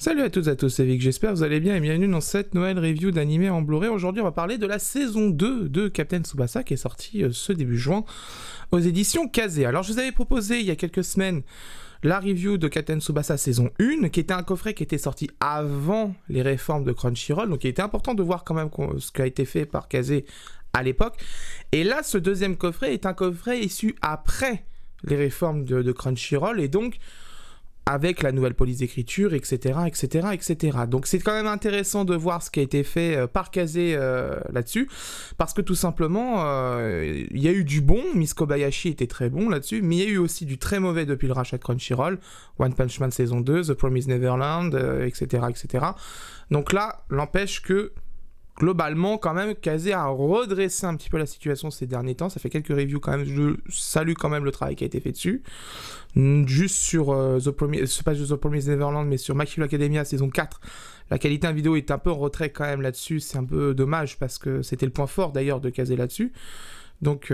Salut à toutes et à tous, c'est Vic, j'espère que vous allez bien et bienvenue dans cette nouvelle review d'animé en Blu-ray. Aujourd'hui on va parler de la saison 2 de Captain Tsubasa qui est sortie ce début juin aux éditions Kazé. Alors je vous avais proposé il y a quelques semaines la review de Captain Tsubasa saison 1 qui était un coffret qui était sorti avant les réformes de Crunchyroll, donc il était important de voir quand même ce qui a été fait par Kazé à l'époque. Et là ce deuxième coffret est un coffret issu après les réformes de Crunchyroll et donc avec la nouvelle police d'écriture, etc., etc., etc. Donc c'est quand même intéressant de voir ce qui a été fait par Kazé là-dessus, parce que tout simplement, il y a eu du bon, Miss Kobayashi était très bon là-dessus, mais il y a eu aussi du très mauvais depuis le rachat de Crunchyroll, One Punch Man saison 2, The Promised Neverland, etc., etc. Donc là, n'empêche que globalement, quand même, Kazé a redressé un petit peu la situation ces derniers temps. Ça fait quelques reviews quand même. Je salue quand même le travail qui a été fait dessus. Juste sur c'est pas juste The Promised Neverland, mais sur My Hero Academia saison 4, la qualité en vidéo est un peu en retrait quand même là-dessus. C'est un peu dommage parce que c'était le point fort d'ailleurs de Kazé là-dessus. Donc,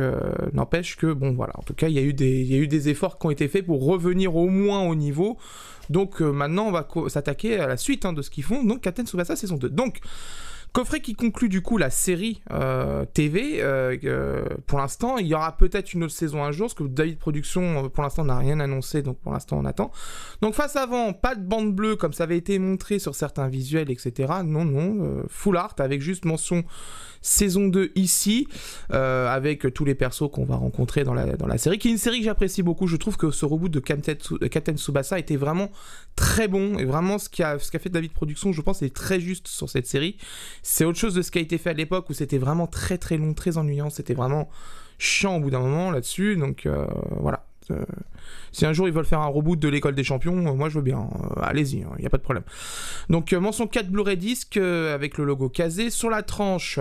n'empêche que, bon, voilà. En tout cas, il y a eu des efforts qui ont été faits pour revenir au moins au niveau. Donc, maintenant, on va s'attaquer à la suite de ce qu'ils font. Donc, Captain Tsubasa saison 2. Donc, coffret qui conclut du coup la série TV. Pour l'instant, il y aura peut-être une autre saison un jour, parce que David Productions, pour l'instant, n'a rien annoncé, donc pour l'instant, on attend. Donc face avant, pas de bande bleue, comme ça avait été montré sur certains visuels, etc. Non, full art, avec juste mention saison 2 ici, avec tous les persos qu'on va rencontrer dans la série, qui est une série que j'apprécie beaucoup. Je trouve que ce reboot de Captain Tsubasa était vraiment très bon, et vraiment ce qu'a fait David Productions, je pense, est très juste sur cette série. C'est autre chose de ce qui a été fait à l'époque, où c'était vraiment très très long, très ennuyant, c'était vraiment chiant au bout d'un moment là-dessus, donc voilà. Si un jour ils veulent faire un reboot de l'école des champions, moi je veux bien, allez-y, il n'y a pas de problème. Donc mention 4 Blu-ray disques avec le logo Kazé. Sur la tranche,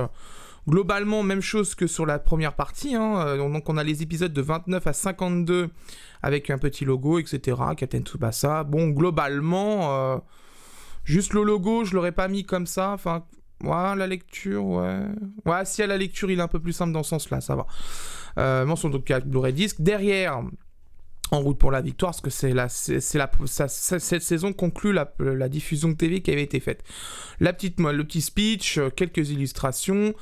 globalement même chose que sur la première partie, donc on a les épisodes de 29 à 52 avec un petit logo, etc. Captain Tsubasa. Bon, globalement, juste le logo, je l'aurais pas mis comme ça, enfin... Ouais, la lecture, ouais, si à la lecture il est un peu plus simple dans ce sens-là, ça va. Mention donc 4 Blu-ray disques. Derrière, En route pour la victoire, parce que cette saison conclut la diffusion TV qui avait été faite. Le petit speech, quelques illustrations.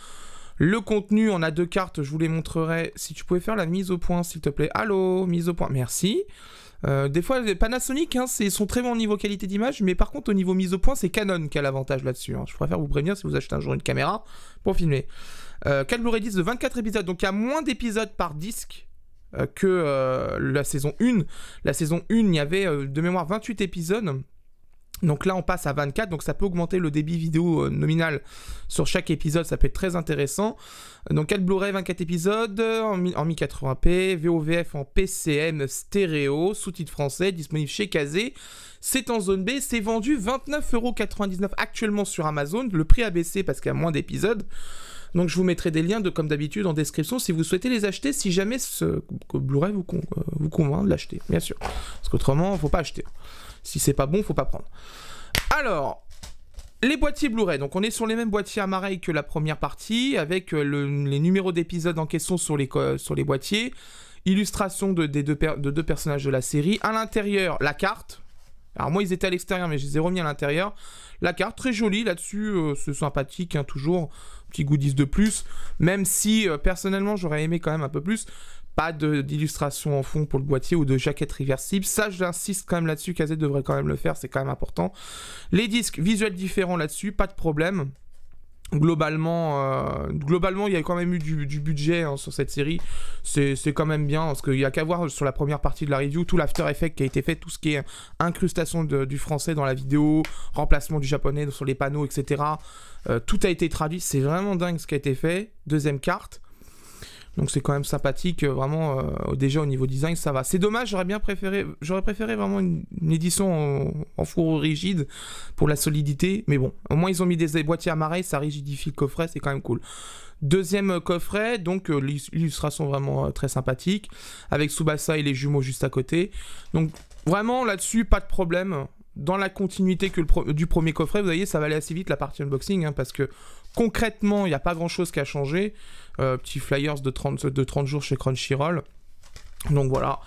Le contenu, on a 2 cartes, je vous les montrerai. Si tu pouvais faire la mise au point, s'il te plaît. Allô, mise au point, merci. Des fois, les Panasonic, ils sont très bons au niveau qualité d'image, mais par contre, au niveau mise au point, c'est Canon qui a l'avantage là-dessus. Je préfère vous prévenir si vous achetez un jour une caméra pour filmer. 4 Blu-ray disques de 24 épisodes, donc il y a moins d'épisodes par disque que la saison 1. La saison 1, il y avait de mémoire 28 épisodes. Donc là, on passe à 24, donc ça peut augmenter le débit vidéo nominal sur chaque épisode, ça peut être très intéressant. Donc 4 Blu-ray, 24 épisodes, en 1080p, VOVF en PCM stéréo, sous-titres français, disponible chez Kazé. C'est en zone B, c'est vendu 29,99€ actuellement sur Amazon. Le prix a baissé parce qu'il y a moins d'épisodes. Donc je vous mettrai des liens, comme d'habitude, en description si vous souhaitez les acheter, si jamais ce Blu-ray vous convainc de l'acheter, bien sûr. Parce qu'autrement, il ne faut pas acheter. Si c'est pas bon, faut pas prendre. Alors, les boîtiers Blu-ray. Donc, on est sur les mêmes boîtiers Amareil que la première partie, avec les numéros d'épisodes en question sur les boîtiers. Illustration de deux personnages de la série. À l'intérieur, la carte. Alors, moi, ils étaient à l'extérieur, mais je les ai remis à l'intérieur. La carte, très jolie là-dessus. C'est sympathique, toujours. Petit goodies de plus. Même si, personnellement, j'aurais aimé quand même un peu plus. Pas d'illustration en fond pour le boîtier ou de jaquette réversible. Ça, j'insiste quand même là-dessus. Kazé devrait quand même le faire, c'est quand même important. Les disques, visuels différents là-dessus, pas de problème. Globalement, il y a quand même eu du budget sur cette série. C'est quand même bien, parce qu'il n'y a qu'à voir sur la première partie de la review, tout l'after effect qui a été fait, tout ce qui est incrustation du français dans la vidéo, remplacement du japonais sur les panneaux, etc. Tout a été traduit, c'est vraiment dingue ce qui a été fait. Deuxième carte. Donc c'est quand même sympathique, vraiment, déjà au niveau design, ça va. C'est dommage, j'aurais préféré vraiment une édition en fourreau rigide pour la solidité, mais bon, au moins ils ont mis des boîtiers Amareil, ça rigidifie le coffret, c'est quand même cool. Deuxième coffret, donc l'illustration vraiment très sympathique, avec Tsubasa et les jumeaux juste à côté. Donc vraiment là-dessus, pas de problème. Dans la continuité du premier coffret, vous voyez, ça va aller assez vite la partie unboxing, parce que concrètement, il n'y a pas grand-chose qui a changé. Petit flyers de 30 jours chez Crunchyroll. Donc voilà.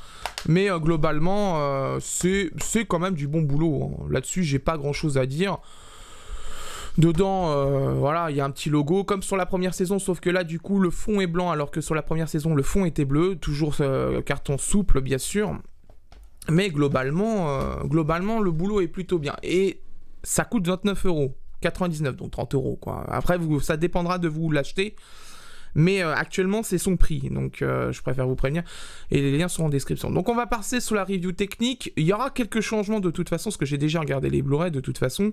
Mais globalement, c'est quand même du bon boulot. Hein. Là-dessus, j'ai pas grand-chose à dire. Dedans, voilà, il y a un petit logo, comme sur la première saison, sauf que là, du coup, le fond est blanc, alors que sur la première saison, le fond était bleu. Toujours carton souple, bien sûr. Mais globalement, le boulot est plutôt bien. Et ça coûte 29,99 €, donc 30 €, quoi. Après, ça dépendra de vous l'acheter. Mais actuellement, c'est son prix, donc je préfère vous prévenir. Et les liens sont en description. Donc on va passer sur la review technique. Il y aura quelques changements de toute façon, parce que j'ai déjà regardé les Blu-ray de toute façon.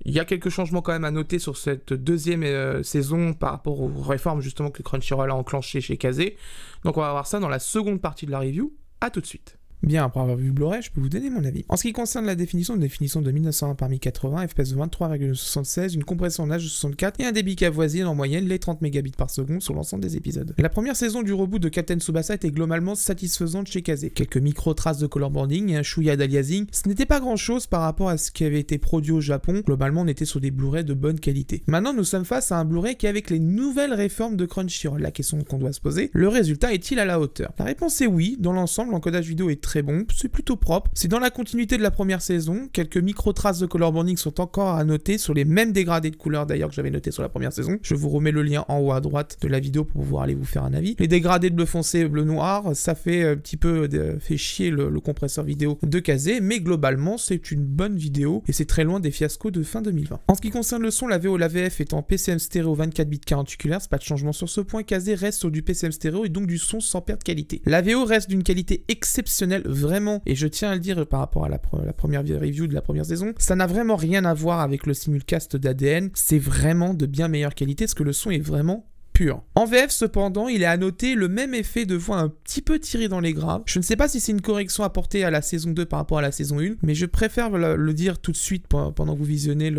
Il y a quelques changements quand même à noter sur cette deuxième saison par rapport aux réformes justement que Crunchyroll a enclenchées chez Kazé. Donc on va voir ça dans la seconde partie de la review. À tout de suite. Bien, après avoir vu Blu-ray, je peux vous donner mon avis. En ce qui concerne la définition, une définition de 1920 par 1080, FPS de 23,76, une compression en H264 et un débit qui avoisine en moyenne les 30 mégabits par seconde sur l'ensemble des épisodes. La première saison du reboot de Captain Tsubasa était globalement satisfaisante chez Kazé. Quelques micro-traces de color banding et un chouïa d'aliasing, ce n'était pas grand chose par rapport à ce qui avait été produit au Japon. Globalement, on était sur des Blu-ray de bonne qualité. Maintenant, nous sommes face à un Blu-ray qui, avec les nouvelles réformes de Crunchyroll, la question qu'on doit se poser, le résultat est-il à la hauteur? La réponse est oui. Dans l'ensemble, l'encodage vidéo est très bon, c'est plutôt propre. C'est dans la continuité de la première saison. Quelques micro-traces de color banding sont encore à noter sur les mêmes dégradés de couleurs d'ailleurs que j'avais noté sur la première saison. Je vous remets le lien en haut à droite de la vidéo pour pouvoir aller vous faire un avis. Les dégradés de bleu foncé et bleu noir, ça fait un petit peu fait chier le compresseur vidéo de Kazé, mais globalement c'est une bonne vidéo et c'est très loin des fiascos de fin 2020. En ce qui concerne le son, la VO et la VF étant PCM stéréo 24 bits 48 kHz, pas de changement sur ce point. Kazé reste sur du PCM stéréo et donc du son sans perte de qualité. La VO reste d'une qualité exceptionnelle, vraiment, et je tiens à le dire par rapport à la première review de la première saison, ça n'a vraiment rien à voir avec le simulcast d'ADN, c'est vraiment de bien meilleure qualité, parce que le son est vraiment pur. En VF, cependant, il est à noter le même effet de voix un petit peu tiré dans les graves. Je ne sais pas si c'est une correction apportée à la saison 2 par rapport à la saison 1, mais je préfère le dire tout de suite pendant que vous visionnez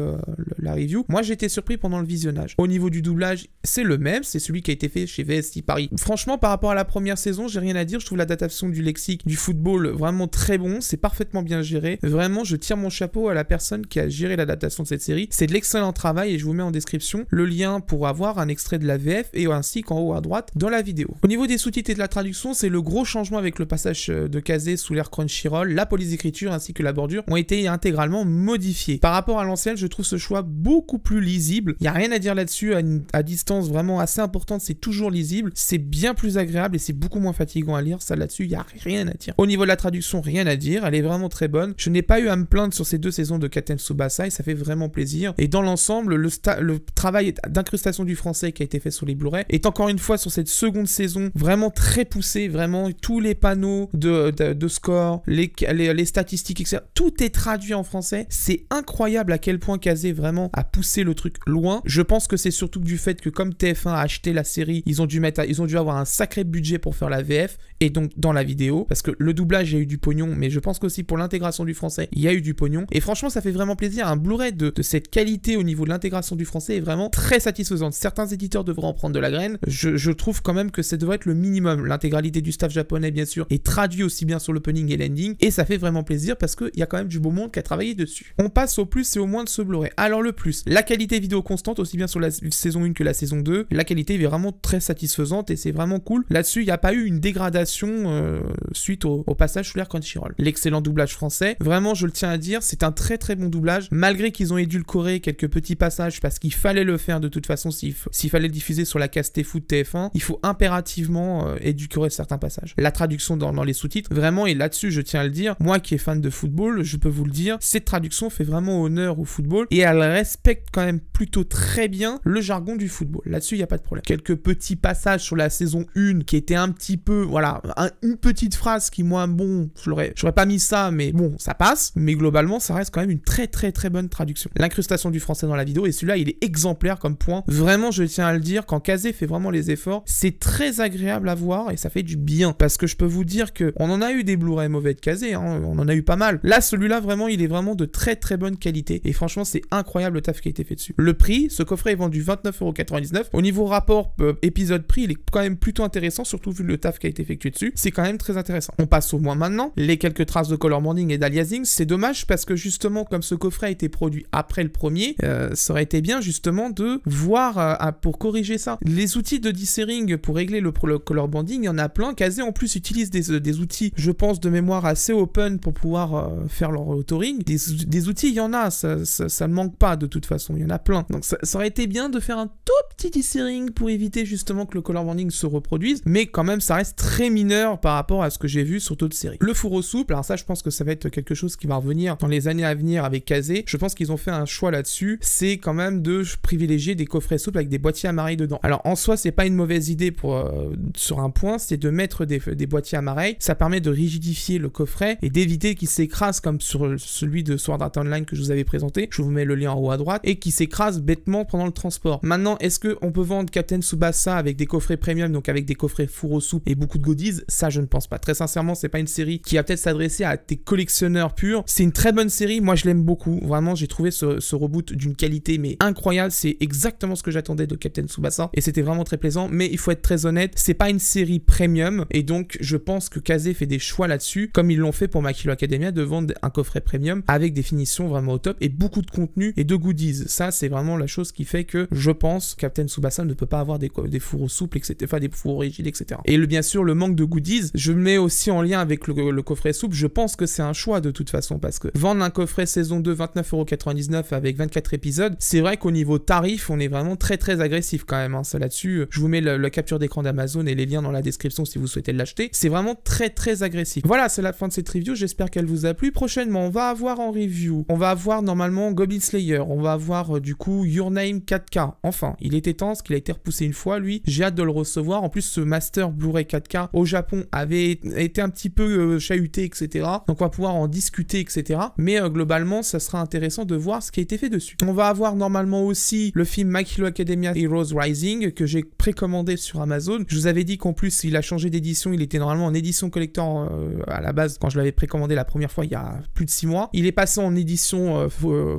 la review. Moi, j'ai été surpris pendant le visionnage. Au niveau du doublage, c'est le même, c'est celui qui a été fait chez VSI Paris. Franchement, par rapport à la première saison, j'ai rien à dire. Je trouve l'adaptation du lexique du football vraiment très bon, c'est parfaitement bien géré. Vraiment, je tire mon chapeau à la personne qui a géré l'adaptation de cette série. C'est de l'excellent travail et je vous mets en description le lien pour avoir un extrait de la VF et ainsi qu'en haut à droite dans la vidéo. Au niveau des sous-titres et de la traduction, c'est le gros changement avec le passage de Kazé sous l'ère Crunchyroll. La police d'écriture ainsi que la bordure ont été intégralement modifiées. Par rapport à l'ancienne, je trouve ce choix beaucoup plus lisible. Il n'y a rien à dire là-dessus, à distance vraiment assez importante, c'est toujours lisible. C'est bien plus agréable et c'est beaucoup moins fatigant à lire. Ça là-dessus, il n'y a rien à dire. Au niveau de la traduction, rien à dire. Elle est vraiment très bonne. Je n'ai pas eu à me plaindre sur ces deux saisons de Captain Tsubasa et ça fait vraiment plaisir. Et dans l'ensemble, le travail d'incrustation du français qui a été fait sur les Blu-ray est encore une fois sur cette seconde saison vraiment très poussé, vraiment tous les panneaux de score, les statistiques, etc. Tout est traduit en français. C'est incroyable à quel point Kazé vraiment a poussé le truc loin. Je pense que c'est surtout du fait que comme TF1 a acheté la série, ils ont dû avoir un sacré budget pour faire la VF et donc dans la vidéo, parce que le doublage, il y a eu du pognon, mais je pense qu'aussi pour l'intégration du français, il y a eu du pognon. Et franchement, ça fait vraiment plaisir. Un Blu-ray de cette qualité au niveau de l'intégration du français est vraiment très satisfaisante. Certains éditeurs devraient en prendre de la graine. Je trouve quand même que ça devrait être le minimum. L'intégralité du staff japonais, bien sûr, est traduit aussi bien sur l'opening et l'ending, et ça fait vraiment plaisir parce qu'il y a quand même du beau monde qui a travaillé dessus. On passe au plus et au moins de ce Blu-ray. Alors le plus, la qualité vidéo constante, aussi bien sur la saison 1 que la saison 2, la qualité est vraiment très satisfaisante et c'est vraiment cool. Là-dessus, il n'y a pas eu une dégradation suite au passage sous l'ère Crunchyroll. L'excellent doublage français, vraiment, je le tiens à dire, c'est un très très bon doublage, malgré qu'ils ont édulcoré quelques petits passages parce qu'il fallait le faire de toute façon, s'il fallait le diffuser sur la Casté Foot TF1, il faut impérativement édulcorer certains passages. La traduction dans les sous-titres, vraiment, et là-dessus, je tiens à le dire, moi qui est fan de football, je peux vous le dire, cette traduction fait vraiment honneur au football et elle respecte quand même plutôt très bien le jargon du football. Là-dessus, il n'y a pas de problème. Quelques petits passages sur la saison 1 qui étaient un petit peu, voilà, une petite phrase qui, moi, bon, j'aurais pas mis ça, mais bon, ça passe. Mais globalement, ça reste quand même une très très très bonne traduction. L'incrustation du français dans la vidéo, et celui-là, il est exemplaire comme point. Vraiment, je tiens à le dire, quand Kazé fait vraiment les efforts, c'est très agréable à voir et ça fait du bien. Parce que je peux vous dire que on en a eu des Blu-ray mauvais de Kazé, hein, on en a eu pas mal. Là, celui-là, vraiment, il est vraiment de très très bonne qualité. Et franchement, c'est incroyable le taf qui a été fait dessus. Le prix, ce coffret est vendu 29,99 €. Au niveau rapport épisode prix, il est quand même plutôt intéressant, surtout vu le taf qui a été effectué dessus. C'est quand même très intéressant. On passe au moins maintenant. Les quelques traces de color banding et d'aliasing, c'est dommage parce que justement, comme ce coffret a été produit après le premier, ça aurait été bien justement de voir pour corriger ça. ça. Les outils de dithering pour régler le color banding, il y en a plein. Kazé en plus utilise des outils, je pense, de mémoire assez open pour pouvoir faire leur authoring. Des outils, il y en a, ça ne manque pas de toute façon, il y en a plein. Donc ça aurait été bien de faire un tout petit dithering pour éviter justement que le color banding se reproduise, mais quand même ça reste très mineur par rapport à ce que j'ai vu sur d'autres séries. Le fourreau souple, alors ça je pense que ça va être quelque chose qui va revenir dans les années à venir avec Kazé. Je pense qu'ils ont fait un choix là-dessus, c'est quand même de privilégier des coffrets souples avec des boîtiers amarrés dedans. Alors en soi c'est pas une mauvaise idée pour sur un point, c'est de mettre des boîtiers amarrés, ça permet de rigidifier le coffret et d'éviter qu'il s'écrase comme sur celui de Sword Art Online que je vous avais présenté, je vous mets le lien en haut à droite, et qui s'écrase bêtement pendant le transport. Maintenant, est-ce qu'on peut vendre Captain Tsubasa avec des coffrets premium, donc avec des coffrets fourreau souple et beaucoup de goodies? Ça je ne pense pas. Très sincèrement, c'est pas une série qui va peut-être s'adresser à des collectionneurs purs. C'est une très bonne série, moi je l'aime beaucoup, vraiment j'ai trouvé ce reboot d'une qualité mais incroyable, c'est exactement ce que j'attendais de Captain Tsubasa et c'était vraiment très plaisant, mais il faut être très honnête, c'est pas une série premium et donc je pense que Kazé fait des choix là-dessus, comme ils l'ont fait pour My Hero Academia, de vendre un coffret premium avec des finitions vraiment au top et beaucoup de contenu et de goodies. Ça c'est vraiment la chose qui fait que je pense Captain Tsubasa ne peut pas avoir des fourreaux souples, etc., enfin des fourreaux rigides, etc. Et bien sûr le manque de goodies, je le mets aussi en lien avec le coffret souple, je pense que c'est un choix de toute façon, parce que vendre un coffret saison 2 29,99€ avec 24 épisodes, c'est vrai qu'au niveau tarif, on est vraiment très très agressif quand même, hein. Ça là-dessus, je vous mets la capture d'écran d'Amazon et les liens dans la description si vous souhaitez l'acheter, c'est vraiment très très agressif. Voilà, c'est la fin de cette review, j'espère qu'elle vous a plu. Prochainement, on va avoir en review, on va avoir normalement Goblin Slayer, on va avoir du coup Your Name 4K, enfin, il était temps, parce qu'il a été repoussé une fois, lui, j'ai hâte de le recevoir. En plus, ce Master Blu-ray 4K au Japon avait été un petit peu chahuté, etc. Donc on va pouvoir en discuter, etc. Mais globalement, ça sera intéressant de voir ce qui a été fait dessus. On va avoir normalement aussi le film My Hero Academia Heroes Rising, que j'ai précommandé sur Amazon. Je vous avais dit qu'en plus, il a changé d'édition, il était normalement en édition collector à la base, quand je l'avais précommandé la première fois, il y a plus de 6 mois. Il est passé en édition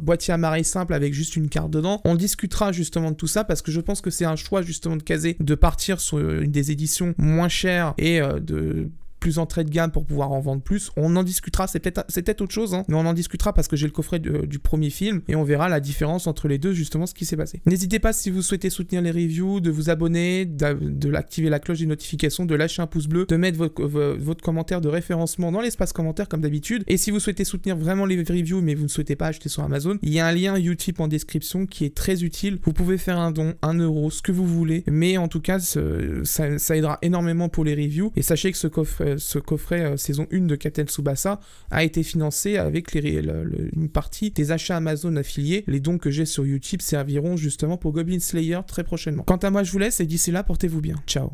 boîtier amarré simple avec juste une carte dedans. On discutera justement de tout ça, parce que je pense que c'est un choix justement de Kazé de partir sur une des éditions moins chères et de plus entrée de gamme pour pouvoir en vendre plus. On en discutera, c'est peut-être autre chose, hein, mais on en discutera parce que j'ai le coffret du premier film et on verra la différence entre les deux, justement ce qui s'est passé. N'hésitez pas, si vous souhaitez soutenir les reviews, de vous abonner, d'activer la cloche des notifications, de lâcher un pouce bleu, de mettre votre commentaire de référencement dans l'espace commentaire comme d'habitude. Et si vous souhaitez soutenir vraiment les reviews mais vous ne souhaitez pas acheter sur Amazon, il y a un lien Utip en description qui est très utile. Vous pouvez faire un don, 1 €, ce que vous voulez, mais en tout cas ça aidera énormément pour les reviews. Et sachez que ce coffret saison 1 de Captain Tsubasa a été financé avec une partie des achats Amazon affiliés. Les dons que j'ai sur Utip serviront justement pour Goblin Slayer très prochainement. Quant à moi, je vous laisse et d'ici là, portez-vous bien. Ciao.